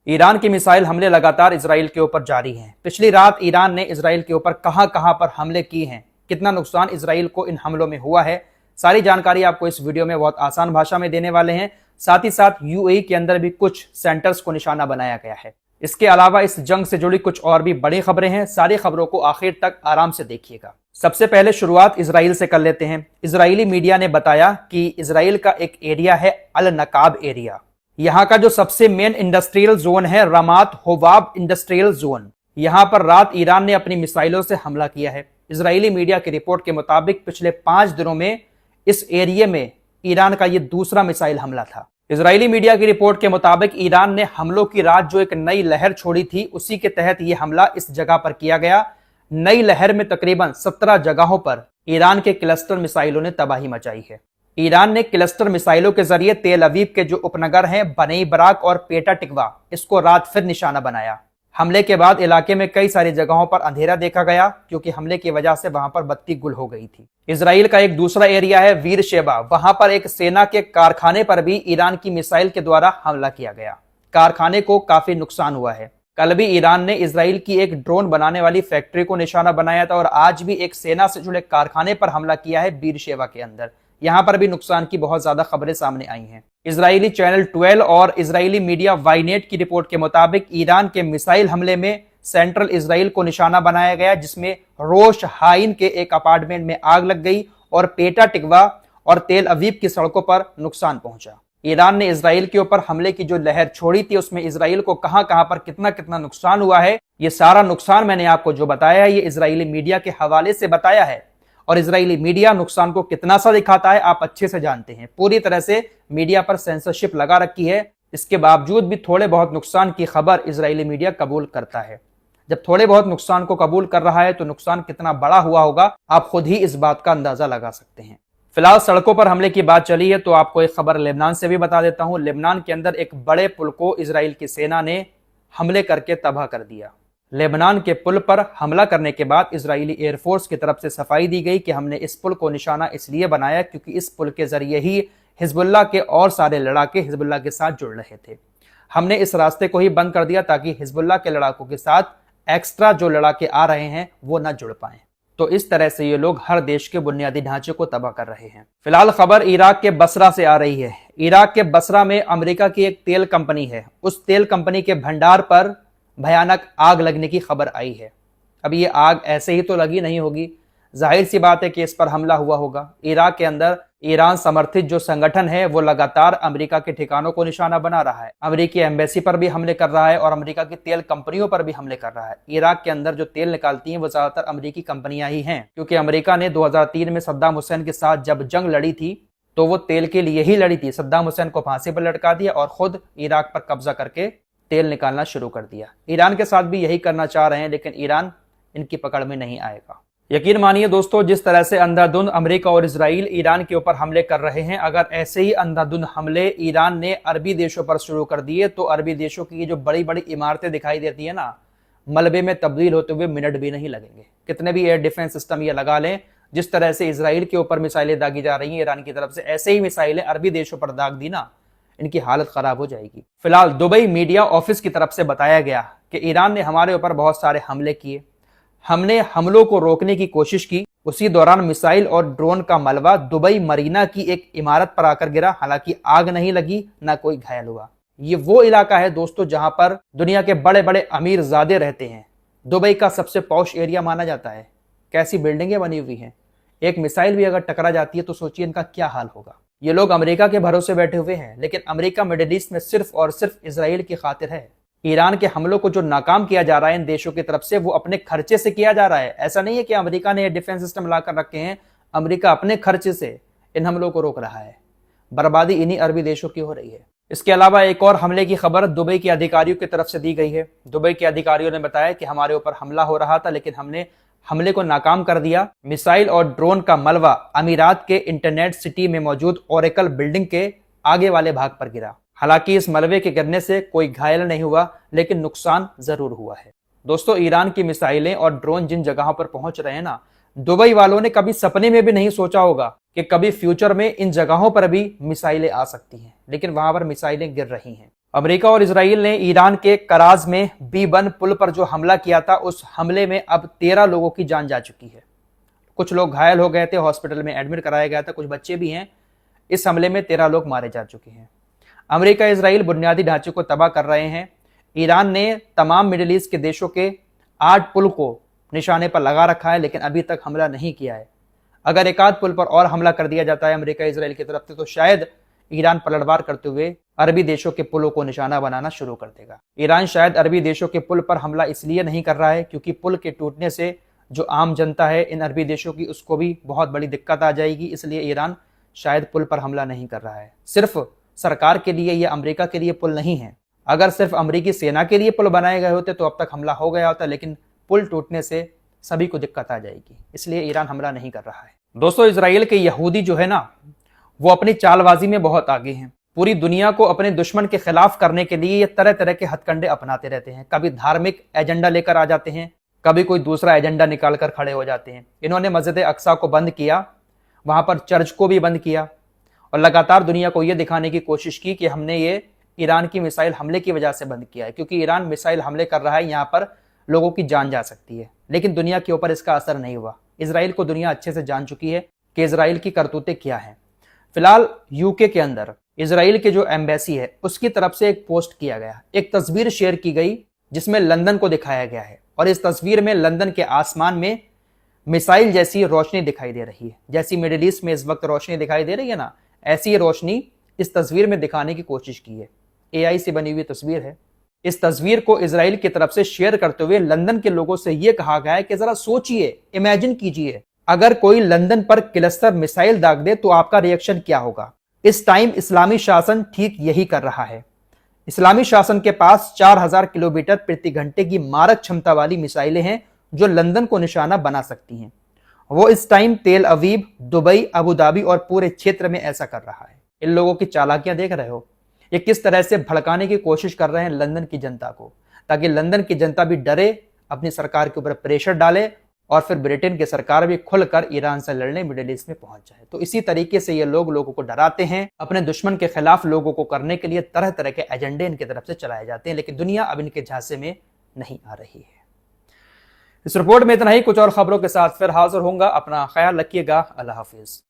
Iran की missile हमले लगातार इजराइल के ऊपर जारी हैं। पिछली रात ईरान ने इजराइल के ऊपर कहां पर हमले किए हैं, कितना नुकसान इजराइल को इन हमलों में हुआ है, सारी जानकारी आपको इस वीडियो में बहुत आसान भाषा में देने वाले हैं। साथ ही साथ यूएई के अंदर भी कुछ सेंटर्स को निशाना बनाया गया है। इसके अलावा इस जंग से जुड़ी कुछ और भी बड़ी खबरें हैं। सारी खबरों को आखिर तक आराम से देखिएगा। सबसे पहले शुरुआत इजराइल से कर लेते हैं। इजरायली मीडिया ने बताया कि इजराइल का एक एरिया है अल नकाब एरिया। यहां का जो सबसे मेन इंडस्ट्रियल जोन है रमात होवाब इंडस्ट्रियल जोन, यहां पर रात ईरान ने अपनी मिसाइलों से हमला किया है। इजरायली मीडिया की रिपोर्ट के मुताबिक पिछले 5 दिनों में इस एरिया में ईरान का यह दूसरा मिसाइल हमला था। इजरायली मीडिया की रिपोर्ट के मुताबिक ईरान ने हमलों की रात जो एक नई लहर छोड़ी थी, उसी के तहत यह हमला इस जगह पर किया गया। नई लहर में तकरीबन 17 जगहों पर ईरान के क्लस्टर मिसाइलों ने तबाही मचाई है। ईरान ने क्लस्टर मिसाइलों के जरिए तेल अवीव के जो उपनगर हैं बनई बराक और पेटा टिकवा, इसको रात फिर निशाना बनाया। हमले के बाद इलाके में कई सारी जगहों पर अंधेरा देखा गया, क्योंकि हमले की वजह से वहां पर बत्ती गुल हो गई थी। इजराइल का एक दूसरा एरिया है वीर शेबा, वहां पर एक सेना के कारखाने पर भी ईरान की मिसाइल के द्वारा हमला किया गया। कारखाने को काफी नुकसान हुआ है। कल भी ईरान ने इजराइल की एक ड्रोन बनाने वाली फैक्ट्री को निशाना बनाया था और आज भी एक सेना से जुड़े कारखाने पर हमला किया है वीर शेबा के अंदर। यहां पर भी नुकसान की बहुत ज्यादा खबरें सामने आई हैं। इजरायली चैनल 12 और इजरायली मीडिया वाईनेट की रिपोर्ट के मुताबिक ईरान के मिसाइल हमले में सेंट्रल इजराइल को निशाना बनाया गया, जिसमें रोश हाइन के एक अपार्टमेंट में आग लग गई और पेटा टिकवा और तेल अवीव की सड़कों पर नुकसान पहुंचा। ईरान ने इजराइल के ऊपर हमले की जो लहर छोड़ी थी, उसमें इजराइल को कहां पर कितना नुकसान हुआ है, ये सारा नुकसान मैंने आपको जो बताया है ये इजरायली मीडिया के हवाले से बताया है। और इजरायली मीडिया नुकसान को कितना सा दिखाता है आप अच्छे से जानते हैं। पूरी तरह से मीडिया पर सेंसरशिप लगा रखी है, इसके बावजूद भी थोड़े बहुत नुकसान की खबर इजरायली मीडिया कबूल करता है। जब थोड़े बहुत नुकसान को कबूल कर रहा है तो नुकसान कितना बड़ा हुआ होगा आप खुद ही इस बात का अंदाजा लगा सकते हैं। फिलहाल सड़कों पर हमले की बात चली है तो आपको एक खबर लेबनान से भी बता देता हूं। लेबनान के अंदर एक बड़े पुल को इजराइल की सेना ने हमले करके तबाह कर दिया। लेबनान के पुल पर हमला करने के बाद इजरायली एयरफोर्स की तरफ से सफाई दी गई कि हमने इस पुल को निशाना इसलिए बनाया क्योंकि इस पुल के जरिए ही हिजबुल्लाह के और सारे लड़ाके हिजबुल्लाह के साथ जुड़ रहे थे। हमने इस रास्ते को ही बंद कर दिया ताकि हिजबुल्लाह के लड़ाकों के साथ एक्स्ट्रा जो लड़ाके आ रहे हैं वो न जुड़ पाए। तो इस तरह से ये लोग हर देश के बुनियादी ढांचे को तबाह कर रहे हैं। फिलहाल खबर इराक के बसरा से आ रही है। इराक के बसरा में अमेरिका की एक तेल कंपनी है, उस तेल कंपनी के भंडार पर भयानक आग लगने की खबर आई है। अब ये आग ऐसे ही तो लगी नहीं होगी, जाहिर सी बात है कि इस पर हमला हुआ होगा। इराक के अंदर ईरान समर्थित जो संगठन है वो लगातार अमेरिका के ठिकानों को निशाना बना रहा है, अमेरिकी एम्बेसी पर भी हमले कर रहा है और अमेरिका की तेल कंपनियों पर भी हमले कर रहा है। इराक के अंदर जो तेल निकालती हैं वो ज्यादातर अमेरिकी कंपनियां ही हैं, क्योंकि अमेरिका ने 2003 में सद्दाम हुसैन के साथ जब जंग लड़ी थी तो वो तेल के लिए ही लड़ी थी। सद्दाम हुसैन को फांसी पर लटका दिया और खुद इराक पर कब्जा करके तेल निकालना शुरू कर दिया। ईरान के साथ भी यही करना चाह रहे हैं, लेकिन ईरान इनकी पकड़ में नहीं आएगा। यकीन मानिए दोस्तों, जिस तरह से अंधाधुंध अमेरिका और इजराइल ईरान के ऊपर हमले कर रहे हैं, अगर ऐसे ही अंधाधुंध हमले ईरान ने अरबी देशों पर शुरू कर दिए तो अरबी देशों की जो बड़ी बड़ी इमारतें दिखाई देती है ना, मलबे में तब्दील होते हुए मिनट भी नहीं लगेंगे। कितने भी एयर डिफेंस सिस्टम ये लगा लें, जिस तरह से इजराइल के ऊपर मिसाइलें दागी जा रही हैं ईरान की तरफ से, ऐसे ही मिसाइलें अरबी देशों पर दाग दी ना, इनकी हालत खराब हो जाएगी। फिलहाल दुबई मीडिया ऑफिस की तरफ से बताया गया कि ईरान ने हमारे ऊपर बहुत सारे हमले किए, हमने हमलों को रोकने की कोशिश की, उसी दौरान मिसाइल और ड्रोन का मलबा दुबई मरीना की एक इमारत पर आकर गिरा। हालांकि आग नहीं लगी, ना कोई घायल हुआ। ये वो इलाका है दोस्तों जहां पर दुनिया के बड़े बड़े अमीर ज़ादे रहते हैं। दुबई का सबसे पॉश एरिया माना जाता है। कैसी बिल्डिंगें बनी हुई हैं। एक मिसाइल भी अगर टकरा जाती है तो सोचिए इनका क्या हाल होगा। ये लोग अमेरिका के भरोसे बैठे हुए हैं, लेकिन अमेरिका मिडिल ईस्ट में सिर्फ और सिर्फ इजराइल की खातिर है। ईरान के हमलों को जो नाकाम किया जा रहा है इन देशों की तरफ से, वो अपने खर्चे से किया जा रहा है। ऐसा नहीं है कि अमेरिका ने डिफेंस सिस्टम लाकर रखे हैं, अमेरिका अपने खर्चे से इन हमलों को रोक रहा है। बर्बादी इन्हीं अरबी देशों की हो रही है। इसके अलावा एक और हमले की खबर दुबई के अधिकारियों की तरफ से दी गई है। दुबई के अधिकारियों ने बताया कि हमारे ऊपर हमला हो रहा था, लेकिन हमने हमले को नाकाम कर दिया। मिसाइल और ड्रोन का मलबा अमीरात के इंटरनेट सिटी में मौजूद ओरेकल बिल्डिंग के आगे वाले भाग पर गिरा। हालांकि इस मलबे के गिरने से कोई घायल नहीं हुआ, लेकिन नुकसान जरूर हुआ है। दोस्तों, ईरान की मिसाइलें और ड्रोन जिन जगहों पर पहुंच रहे हैं ना, दुबई वालों ने कभी सपने में भी नहीं सोचा होगा कि कभी फ्यूचर में इन जगहों पर भी मिसाइलें आ सकती हैं, लेकिन वहां पर मिसाइलें गिर रही हैं। अमेरिका और इजराइल ने ईरान के कराज में B1 पुल पर जो हमला किया था, उस हमले में अब 13 लोगों की जान जा चुकी है। कुछ लोग घायल हो गए थे, हॉस्पिटल में एडमिट कराया गया था, कुछ बच्चे भी हैं। इस हमले में 13 लोग मारे जा चुके हैं। अमेरिका इजराइल बुनियादी ढांचे को तबाह कर रहे हैं। ईरान ने तमाम मिडिल ईस्ट के देशों के 8 पुल को निशाने पर लगा रखा है, लेकिन अभी तक हमला नहीं किया है। अगर एक आध पुल पर और हमला कर दिया जाता है अमेरिका इजराइल की तरफ से, तो शायद ईरान पलटवार करते हुए अरबी देशों के पुलों को निशाना बनाना शुरू कर देगा। ईरान शायद अरबी देशों के पुल पर हमला इसलिए नहीं कर रहा है क्योंकि पुल के टूटने से जो आम जनता है इन अरबी देशों की, उसको भी बहुत बड़ी दिक्कत आ जाएगी। इसलिए ईरान शायद पुल पर हमला नहीं कर रहा है। सिर्फ सरकार के लिए या अमेरिका के लिए पुल नहीं है। अगर सिर्फ अमेरिकी सेना के लिए पुल बनाए गए होते तो अब तक हमला हो गया होता, लेकिन पुल टूटने से सभी को दिक्कत आ जाएगी। इसलिए ईरान हमला नहीं कर रहा है। दोस्तों, इजराइल के यहूदी जो है ना, वो अपनी चालबाजी में बहुत आगे हैं। पूरी दुनिया को अपने दुश्मन के खिलाफ करने के लिए ये तरह तरह के हथकंडे अपनाते रहते हैं। कभी धार्मिक एजेंडा लेकर आ जाते हैं, कभी कोई दूसरा एजेंडा निकाल कर खड़े हो जाते हैं। इन्होंने मस्जिद अक्सा को बंद किया, वहां पर चर्च को भी बंद किया और लगातार दुनिया को यह दिखाने की कोशिश की कि हमने ये ईरान की मिसाइल हमले की वजह से बंद किया है, क्योंकि ईरान मिसाइल हमले कर रहा है, यहाँ पर लोगों की जान जा सकती है। लेकिन दुनिया के ऊपर इसका असर नहीं हुआ। इजराइल को दुनिया अच्छे से जान चुकी है कि इजराइल की करतूतें क्या हैं। फिलहाल यूके के अंदर इजराइल के जो एम्बेसी है उसकी तरफ से एक पोस्ट किया गया, एक तस्वीर शेयर की गई जिसमें लंदन को दिखाया गया है और इस तस्वीर में लंदन के आसमान में मिसाइल जैसी रोशनी दिखाई दे रही है। जैसी मिडिल ईस्ट में इस वक्त रोशनी दिखाई दे रही है ना, ऐसी रोशनी इस तस्वीर में दिखाने की कोशिश की है। AI से बनी हुई तस्वीर है। इस तस्वीर को इजराइल की तरफ से शेयर करते हुए लंदन के लोगों से यह कहा गया है कि जरा सोचिए, इमेजिन कीजिए, अगर कोई लंदन पर क्लस्टर मिसाइल दाग दे तो आपका रिएक्शन क्या होगा। इस टाइम इस्लामी शासन ठीक यही कर रहा है। इस्लामी शासन के पास 4000 किलोमीटर प्रति घंटे की मारक क्षमता वाली मिसाइलें हैं जो लंदन को निशाना बना सकती हैं। वो इस टाइम तेल अवीव, दुबई, अबू धाबी और पूरे क्षेत्र में ऐसा कर रहा है। इन लोगों की चालाकियां देख रहे हो, ये किस तरह से भड़काने की कोशिश कर रहे हैं लंदन की जनता को, ताकि लंदन की जनता भी डरे, अपनी सरकार के ऊपर प्रेशर डाले और फिर ब्रिटेन की सरकार भी खुलकर ईरान से लड़ने मिडिल ईस्ट में पहुंच जाए। तो इसी तरीके से ये लोगों को डराते हैं। अपने दुश्मन के खिलाफ लोगों को करने के लिए तरह तरह के एजेंडे इनकी तरफ से चलाए जाते हैं, लेकिन दुनिया अब इनके झांसे में नहीं आ रही है। इस रिपोर्ट में इतना ही। कुछ और खबरों के साथ फिर हाजिर होऊंगा। अपना ख्याल रखिएगा। अल्लाह हाफिज।